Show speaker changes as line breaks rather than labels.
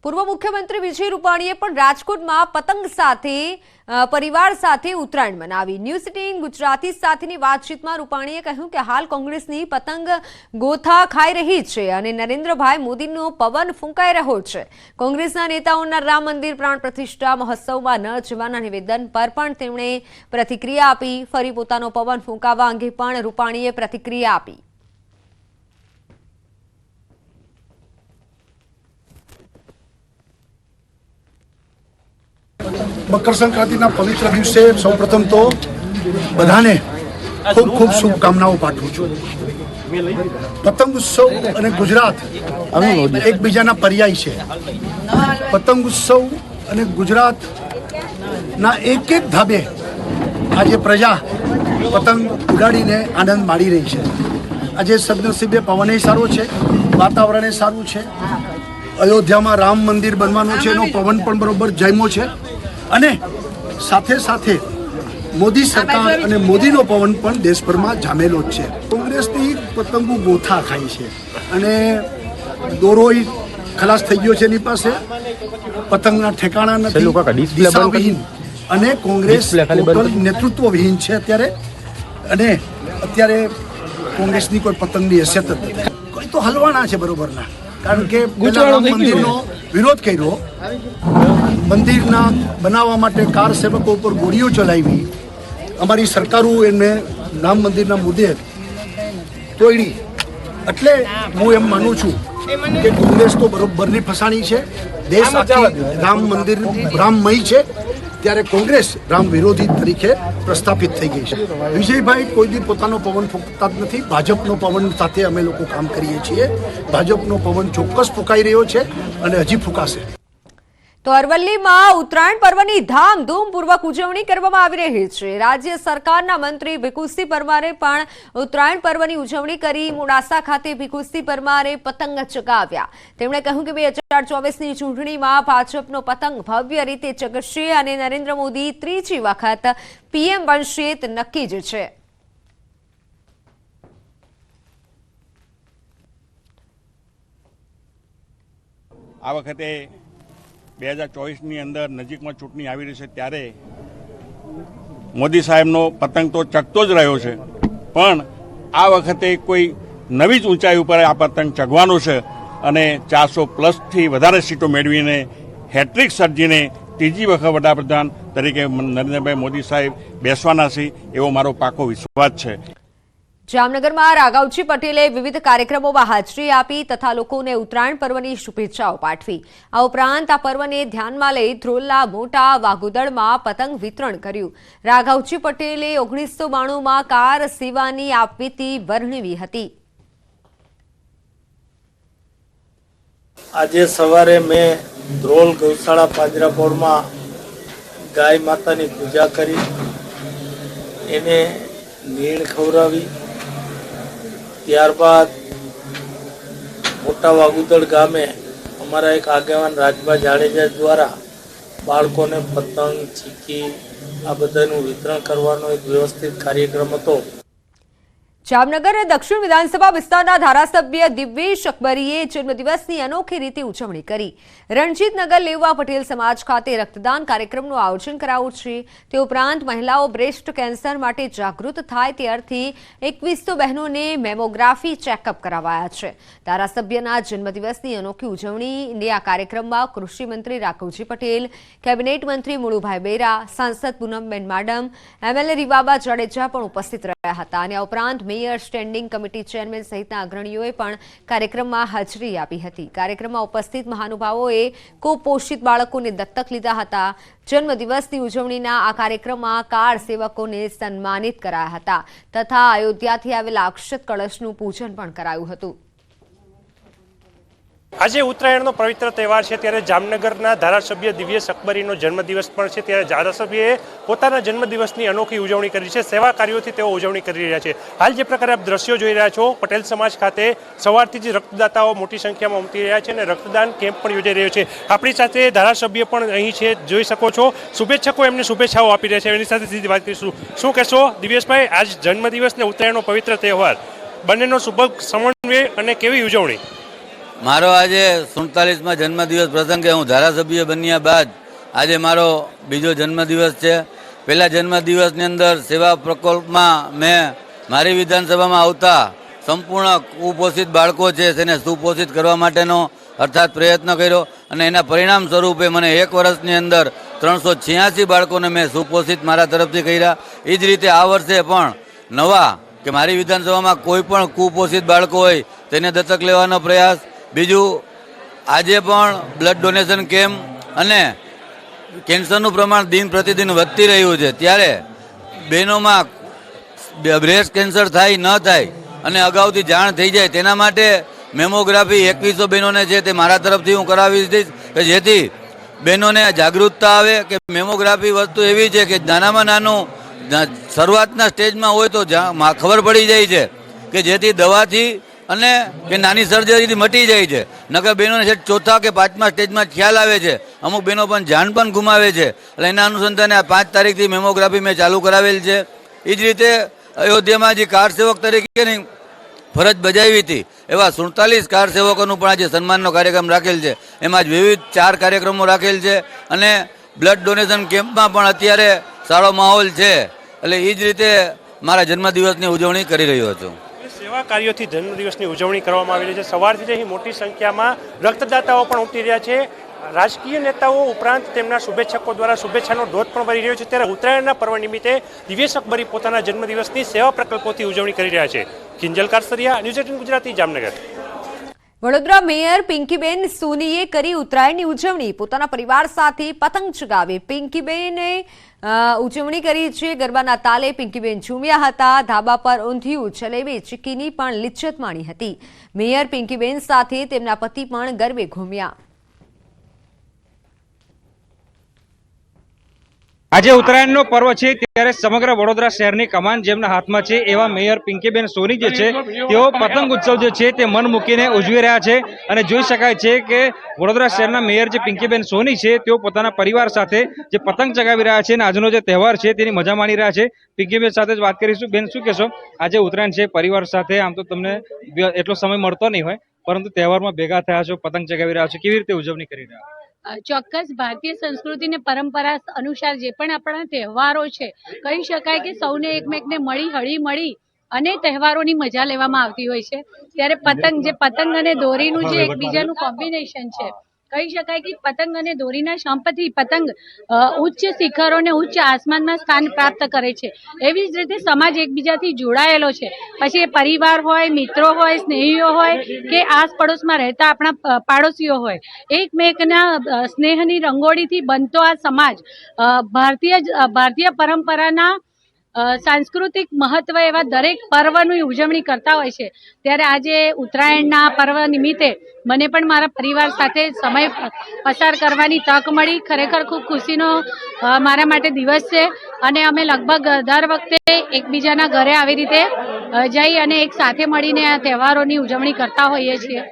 પૂર્વ મુખ્યમંત્રી વિજય રૂપાણીએ પણ રાજકોટમાં પતંગ સાથે પરિવાર સાથે ઉત્તરાયણ મનાવી। ન્યૂઝ 18 ગુજરાતી સાથેની વાતચીતમાં રૂપાણીએ કહ્યું કે હાલ કોંગ્રેસની પતંગ ગોથા ખાઈ રહી છે અને નરેન્દ્રભાઈ મોદીનો પવન ફૂંકાઈ રહ્યો છે। કોંગ્રેસના નેતાઓના રામ મંદિર પ્રાણ પ્રતિષ્ઠા મહોત્સવમાં ન જવાના નિવેદન પર પણ તેમણે પ્રતિક્રિયા આપી। ફરી પોતાનો પવન ફૂંકાવા અંગે પણ રૂપાણીએ પ્રતિક્રિયા આપી।
मकर संक्रांतिना पवित्र दिवसे सौप्रथम तो बधाने खूब खूब शुभकामनाओं पाठवुं छुं। पतंग उत्सव अने गुजरात एकबीजाना पर्याय छे। पतंग उत्सव अने गुजरात ना एक एक धाबे आज प्रजा पतंग उडाडीने आनंद माणी रही छे। आज सदनसीबे पवने सारो छे, वातावरण सारू छे। अयोध्या में राम मंदिर बनवानो छे एनो पवन पण बरोबर जाम्यो छे અને સાથે સાથે મોદી સરકાર અને મોદીનો પવન પણ દેશભરમાં જામેલો જ છે। કોંગ્રેસની પતંગો ગોથા ખાઈ છે અને દોરોય ખલાસ થઈ ગયો છે એની પાસે, પતંગના ઠેકાણા નથી, દિશાવિહીન અને કોંગ્રેસ નેતૃત્વવિહીન છે અત્યારે। અને અત્યારે કોંગ્રેસની કોઈ પતંગની હેસિયત જ નથી। કોઈ તો હલવાના છે બરોબરના, કારણ કે મંદિરનો વિરોધ કર્યો, મંદિરના બનાવવા માટે કાર સેવકો ઉપર ગોળીઓ ચલાવી, અમારી સરકારો એને રામ મંદિરના મુદ્દે તોડી। એટલે હું એમ માનું છું કે કોંગ્રેસ તો બરોબરની ફસાણી છે। દેશ આખી રામ મંદિર રામમય છે, ત્યારે કોંગ્રેસ રામ વિરોધી તરીકે પ્રસ્થાપિત થઈ ગઈ છે। વિજયભાઈ કોઈ દી પોતાનો પવન ફૂંકતા જ નથી। ભાજપનો પવન સાથે અમે લોકો કામ કરીએ છીએ। ભાજપનો પવન ચોક્કસ ફૂંકાઈ રહ્યો છે અને હજી ફૂંકાશે।
તો અરવલ્લીમાં ઉત્તરાયણ પર્વની ધામધૂમપૂર્વક ઉજવણી કરવામાં આવી રહી છે। રાજ્ય સરકારના મંત્રી ભીખુસિંહ પરમારે પણ ઉત્તરાયણ પર્વની ઉજવણી કરી। મોડાસા ખાતે ભીખુસિંહ પરમારે પતંગ ચગાવ્યા। તેમણે કહ્યું કે 2024ની ચૂંટણીમાં ભાજપનો પતંગ ભવ્ય રીતે ચગશે અને નરેન્દ્ર મોદી ત્રીજી વખત પીએમ બનશે તે નક્કી જ છે।
આ વખતે 2024ની અંદર નજીકમાં ચૂંટણી આવી રહી છે, ત્યારે મોદી સાહેબનો પતંગ તો ચગતો જ રહ્યો છે, પણ આ વખતે કોઈ નવી જ ઊંચાઈ ઉપર આ પતંગ ચગવાનો છે અને 400+ વધારે સીટો મેળવીને હેટ્રિક સર્જીને ત્રીજી વખત વડાપ્રધાન તરીકે નરેન્દ્રભાઈ મોદી સાહેબ બેસવાના છે એવો મારો પાકો વિશ્વાસ છે।
જામનગરમાં રાઘવજી પટેલે વિવિધ કાર્યક્રમોમાં હાજરી આપી તથા લોકોને ઉત્તરાયણ પર્વની શુભેચ્છાઓ પાઠવી। આ ઉપરાંત આ પર્વને ધ્યાનમાં લઈ ધ્રોલના મોટા વાગુદળમાં પતંગ વિતરણ કર્યું। રાઘવજી પટેલે 1992માં કાર સેવાની આપવીતી વર્ણવી હતી।
આજે સવારે મેં ધ્રોલ ગૌશાળા પાંજરાપોળમાં ગાય માતાની પૂજા કરી, એને નીણ ખવડાવી। ત્યારબાદ મોટા વાગુદળ ગામે અમારા એક આગેવાન રાજભા જાડેજા દ્વારા બાળકોને પતંગ, ચીકી આ બધાનું વિતરણ કરવાનો એક વ્યવસ્થિત કાર્યક્રમ હતો।
જામનગર દક્ષિણ વિધાનસભા વિસ્તારના ધારાસભ્ય દિવ્યેશ અકબરીએ જન્મદિવસની અનોખી રીતે ઉજવણી કરી। રણજીતનગર લેવા પટેલ સમાજ ખાતે રક્તદાન કાર્યક્રમનું આયોજન કરાયું છે। તે ઉપરાંત મહિલાઓ બ્રેસ્ટ કેન્સર માટે જાગૃત થાય તે અર્થે 2100 બહેનોને મેમોગ્રાફી ચેકઅપ કરાવાયા છે। ધારાસભ્યના જન્મદિવસની અનોખી ઉજવણીને આ કાર્યક્રમમાં કૃષિ મંત્રી રાઘવજી પટેલ, કેબિનેટ મંત્રી મુળુભાઈ બેરા, સાંસદ પૂનમબેન માડમ, એમએલએ રીવાબા જાડેજા પણ ઉપસ્થિત રહ્યા હતા અને આ ઉપરાંત મેયર, સ્ટેન્ડિંગ કમિટી ચેરમેન સહિતના અગ્રણીઓએ પણ કાર્યક્રમમાં હાજરી આપી હતી। કાર્યક્રમમાં ઉપસ્થિત મહાનુભાવોએ કુપોષિત બાળકોને દત્તક લીધા હતા। જન્મદિવસની ઉજવણીના આ કાર્યક્રમમાં કાર સેવકોને સન્માનિત કરાયા હતા તથા અયોધ્યાથી આવેલા અક્ષત કળશનું પૂજન પણ કરાયું હતું।
આજે ઉત્તરાયણનો પવિત્ર તહેવાર છે, ત્યારે જામનગરના ધારાસભ્ય દિવ્યેશ અકબરીનો જન્મદિવસ પણ છે, ત્યારે ધારાસભ્યએ પોતાના જન્મદિવસની અનોખી ઉજવણી કરી છે। સેવા કાર્યોથી તેઓ ઉજવણી કરી રહ્યા છે। હાલ જે પ્રકારે આપ દ્રશ્યો જોઈ રહ્યા છો, પટેલ સમાજ ખાતે સવારથી જ રક્તદાતાઓ મોટી સંખ્યામાં ઉમટી રહ્યા છે અને રક્તદાન કેમ્પ પણ યોજાઈ રહ્યો છે। આપણી સાથે ધારાસભ્ય પણ અહીં છે, જોઈ શકો છો। શુભેચ્છકો એમને શુભેચ્છાઓ આપી રહ્યા છે, એની સાથે સીધી વાત કરીશું। શું કહેશો દિવ્યેશભાઈ, આજ જન્મદિવસ ને ઉત્તરાયણનો પવિત્ર તહેવાર બંનેનો શુભ સમન્વય અને કેવી ઉજવણી?
મારો આજે 47માં જન્મદિવસ પ્રસંગે હું ધારાસભ્ય બન્યા બાદ આજે મારો બીજો જન્મદિવસ છે. પહેલા જન્મદિવસની અંદર સેવા પ્રકલ્પમાં મેં મારી વિધાનસભામાં આવતા સંપૂર્ણ કુપોષિત બાળકો છે તેને સુપોષિત કરવા માટેનો અર્થાત પ્રયત્ન કર્યો અને એના પરિણામ સ્વરૂપે મને 1 વર્ષની અંદર 386 બાળકોને મેં સુપોષિત મારા તરફથી કર્યા. એ જ રીતે આ વર્ષે પણ નવા કે મારી વિધાનસભામાં કોઈ પણ કુપોષિત બાળકો હોય તેને દત્તક લેવાનો પ્રયાસ. બીજું આજે પણ બ્લડ ડોનેશન કેમ્પ અને કેન્સરનું પ્રમાણ દિન પ્રતિદિન વધતી રહ્યું છે ત્યારે બહેનોમાં બ્રેસ્ટ કેન્સર થાય ન થાય અને અગાઉથી જાણ થઈ જાય તેના માટે મેમોગ્રાફી 2100 બહેનોને છે તે મારા તરફથી હું કરાવી દઈશ કે જેથી બહેનોને જાગૃતતા આવે કે મેમોગ્રાફી વસ્તુ એવી છે કે નાનામાં નાનું શરૂઆતના સ્ટેજમાં હોય તો ખબર પડી જાય છે કે જેથી દવાથી અને કે નાની સર્જરીથી મટી જાય છે. નકર બહેનોને છે ચોથા કે 5મા સ્ટેજમાં ખ્યાલ આવે છે. અમુક બહેનો પણ જાન પણ ગુમાવે છે. એટલે એના અનુસંધાને આ 5 તારીખથી મેમોગ્રાફી મેં ચાલુ કરાવેલ છે. એ જ રીતે અયોધ્યામાં જે કાર સેવક તરીકેની ફરજ બજાવી હતી એવા 47 કાર સેવકોનું પણ આજે સન્માનનો કાર્યક્રમ રાખેલ છે. એમાં જ વિવિધ 4 કાર્યક્રમો રાખેલ છે અને બ્લડ ડોનેશન કેમ્પમાં પણ અત્યારે સારો માહોલ છે. એટલે એ જ રીતે મારા જન્મદિવસની ઉજવણી કરી રહ્યો છું.
સેવા કાર્યોથી જન્મદિવસની ઉજવણી કરવામાં આવી રહી છે. સવારથી જ અહીં મોટી સંખ્યામાં રક્તદાતાઓ પણ ઉમટી રહ્યા છે. રાજકીય નેતાઓ ઉપરાંત તેમના શુભેચ્છકો દ્વારા શુભેચ્છાનો ધોધ પણ ભરી રહ્યો છે. ત્યારે ઉત્તરાયણના પર્વ નિમિત્તે દિવ્યેશ અકબરી પોતાના જન્મદિવસની સેવા પ્રકલ્પોથી ઉજવણી કરી રહ્યા છે. કિંજલ કારસરિયા, ન્યૂઝ 18 ગુજરાતી, જામનગર.
વડોદરા મેયર પિંકીબેન સોનીએ કરી ઉત્તરાયણની ઉજવણી. પોતાના પરિવાર સાથે પતંગ ચગાવી પિંકીબેને ઉજવણી કરી છે. ગરબાના તાલે પિંકીબેન ઝૂમ્યા હતા. ધાબા પર ઊંધિયું, જલેબી, ચીકીની પણ લિચ્છત માણી હતી. મેયર પિંકીબેન સાથે તેમના પતિ પણ ગરબે ઘૂમ્યા.
આજે ઉત્તરાયણનો પર્વ છે ત્યારે સમગ્ર વડોદરા શહેરની કમાન જેમના હાથમાં છે એવા મેયર પિંકીબેન સોની જે છે તેઓ પતંગ ઉત્સવ જે છે તે મન મૂકીને ઉજવી રહ્યા છે. અને જોઈ શકાય છે કે વડોદરા શહેરના મેયર જે પિંકીબેન સોની છે તેઓ પોતાના પરિવાર સાથે જે પતંગ ચગાવી રહ્યા છે અને આજનો જે તહેવાર છે તેની મજા માણી રહ્યા છે. પિંકીબેન સાથે જ વાત કરીશું. બેન, શું કહેશો? આજે ઉત્તરાયણ છે, પરિવાર સાથે આમ તો તમને એટલો સમય મળતો નહીં હોય પરંતુ તહેવારમાં ભેગા થયા છો, પતંગ ચગાવી રહ્યા છો, કેવી રીતે ઉજવણી કરી રહ્યા છો?
ચોક્કસ ભારતીય સંસ્કૃતિ ને પરંપરા અનુસાર જે પણ આપણા તહેવારો છે કહી શકાય કે સૌને એકમેકને હળી મળી અને તહેવારોની મજા લેવામાં આવતી હોય છે. ત્યારે પતંગ અને દોરીનું જે એકબીજાનું કોમ્બિનેશન છે કહી શકાય કે પતંગ અને દોરીના સંપથી પતંગ ઉચ્ચ શિખરોને ઉચ્ચ આસમાનમાં સ્થાન પ્રાપ્ત કરે છે. એવી જ રીતે સમાજ એકબીજાથી જોડાયેલો છે. પછી એ પરિવાર હોય, મિત્રો હોય, સ્નેહીઓ હોય કે આસપડોશમાં રહેતા આપણા પાડોશીઓ હોય, એકમેકના સ્નેહની રંગોળીથી બનતો આ સમાજ ભારતીય પરંપરાના સાંસ્કૃતિક મહત્વ એવા દરેક પર્વની ઉજવણી કરતા હોય છે. ત્યારે આજે ઉત્તરાયણના પર્વ નિમિત્તે મને પણ મારા પરિવાર સાથે સમય પસાર કરવાની તક મળી. ખરેખર ખૂબ ખુશીનો મારા માટે દિવસ છે અને અમે લગભગ દર વખતે એકબીજાના ઘરે આવી રીતે જઈ અને એક સાથે મળીને આ તહેવારોની ઉજવણી કરતા હોઈએ છીએ.